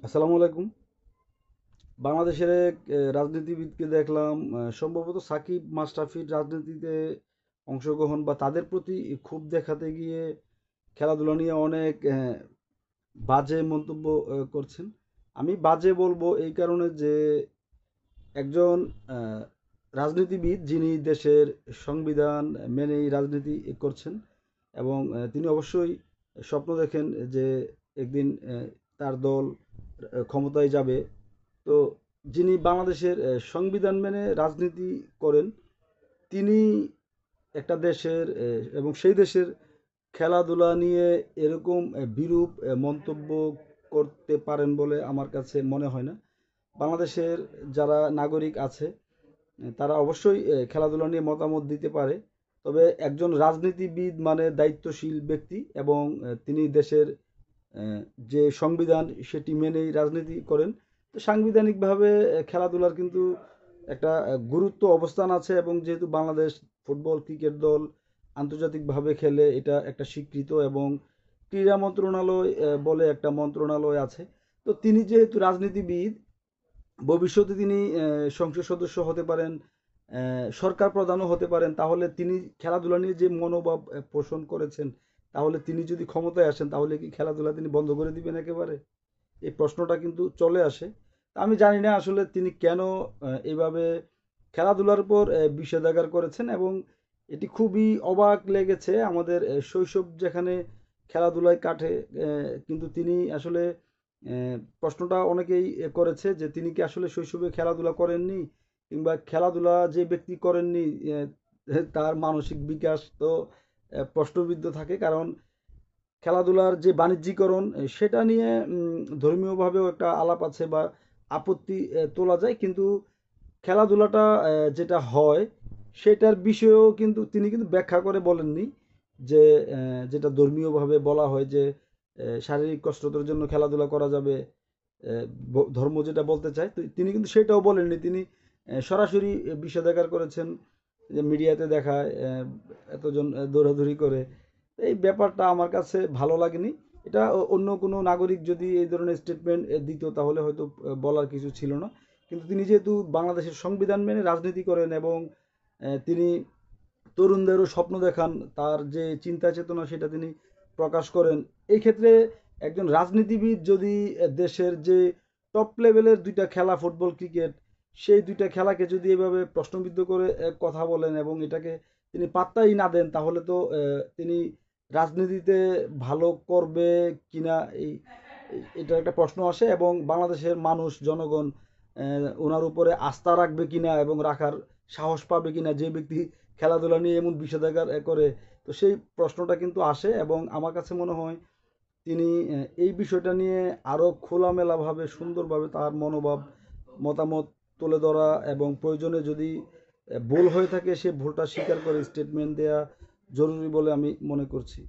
আসসালামু আলাইকুম। বাংলাদেশের এক রাজনীতিবিদকে দেখলাম, সম্ভবত সাকিব মাশরাফির রাজনীতিতে অংশগ্রহণ বা তাদের প্রতি ক্ষোভ দেখাতে গিয়ে খেলাধুলা নিয়ে অনেক বাজে মন্তব্য করছেন। আমি বাজে বলবো এই কারণে যে একজন আহ, রাজনীতিবিদ যিনি দেশের সংবিধান মেনেই রাজনীতি করছেন এবং তিনি অবশ্যই স্বপ্ন দেখেন যে একদিন তার দল ক্ষমতায় যাবে। তো যিনি বাংলাদেশের সংবিধান মেনে রাজনীতি করেন, তিনি একটা দেশের এবং সেই দেশের খেলাধুলা নিয়ে এরকম বিরূপ মন্তব্য করতে পারেন বলে আমার কাছে মনে হয় না। বাংলাদেশের যারা নাগরিক আছে তারা অবশ্যই খেলাধুলা নিয়ে মতামত দিতে পারে। তবে একজন রাজনীতিবিদ মানে দায়িত্বশীল ব্যক্তি এবং তিনি দেশের আহ, যে সংবিধান সেটি মেনেই রাজনীতি করেন। তো সাংবিধানিকভাবে খেলাধুলার কিন্তু একটা গুরুত্ব অবস্থান আছে এবং যেহেতু বাংলাদেশ ফুটবল ক্রিকেট দল আন্তর্জাতিকভাবে খেলে, এটা একটা স্বীকৃত এবং ক্রীড়া মন্ত্রণালয় বলে একটা মন্ত্রণালয় আছে। তো তিনি যেহেতু রাজনীতিবিদ, ভবিষ্যতে তিনি সংসদ সদস্য হতে পারেন, সরকার প্রধানও হতে পারেন, তাহলে তিনি খেলাধুলা নিয়ে যে মনোভাব পোষণ করেছেন, তাহলে তিনি যদি ক্ষমতায় আসেন তাহলে কি খেলাধুলা তিনি বন্ধ করে দিবেন একেবারে? এই প্রশ্নটা কিন্তু চলে আসে। তা আমি জানি না আসলে তিনি কেন এইভাবে খেলাধুলার উপর বিষেধাজ্ঞা করেছেন এবং এটি খুবই অবাক লেগেছে। আমাদের শৈশব যেখানে খেলাধুলায় কাটে, কিন্তু তিনি আসলে প্রশ্নটা অনেকেই করেছে যে তিনি কি আসলে শৈশবে খেলাধুলা করেননি, কিংবা খেলাধুলা যে ব্যক্তি করেননি তার মানসিক বিকাশ তো প্রশ্নবিদ্ধ থাকে। কারণ খেলাধুলার যে বাণিজ্যিকরণ সেটা নিয়ে ধর্মীয়ভাবেও একটা আলাপ আছে বা আপত্তি তোলা যায়, কিন্তু খেলাধুলাটা যেটা হয় সেটার বিষয়েও কিন্তু তিনি কিন্তু ব্যাখ্যা করে বলেননি যে যেটা ধর্মীয়ভাবে বলা হয় যে শারীরিক কসরতের জন্য খেলাধুলা করা যাবে, ধর্ম যেটা বলতে চায়, তো তিনি কিন্তু সেটাও বলেননি। তিনি সরাসরি বিষেধাজ্ঞা করেছেন যে মিডিয়াতে দেখায় এতজন দৌড়াদৌড়ি করে। এই ব্যাপারটা আমার কাছে ভালো লাগেনি। এটা অন্য কোনো নাগরিক যদি এই ধরনের স্টেটমেন্ট দিত তাহলে হয়তো বলার কিছু ছিল না। কিন্তু তিনি যেহেতু বাংলাদেশের সংবিধান মেনে রাজনীতি করেন এবং তিনি তরুণদেরও স্বপ্ন দেখান, তার যে চিন্তা চেতনা সেটা তিনি প্রকাশ করেন। এই ক্ষেত্রে একজন রাজনীতিবিদ যদি দেশের যে টপ লেভেলের দুইটা খেলা ফুটবল ক্রিকেট, সেই দুইটা খেলাকে যদি এভাবে প্রশ্নবিদ্ধ করে কথা বলেন এবং এটাকে তিনি পাত্তাই না দেন, তাহলে তো তিনি রাজনীতিতে ভালো করবে কিনা এটা একটা প্রশ্ন আসে এবং বাংলাদেশের মানুষ জনগণ ওনার উপরে আস্থা রাখবে কিনা এবং রাখার সাহস পাবে কিনা, যে ব্যক্তি খেলাধুলা নিয়ে এমন বিষেধাজ্ঞা করে। তো সেই প্রশ্নটা কিন্তু আসে এবং আমার কাছে মনে হয় তিনি এই বিষয়টা নিয়ে আরো খোলামেলাভাবে সুন্দরভাবে তার মনোভাব মতামত তুলে ধরা এবং প্রয়োজনে যদি ভুল হয়ে থাকে সে ভুলটা স্বীকার করে স্টেটমেন্ট দেয়া জরুরি বলে আমি মনে করছি।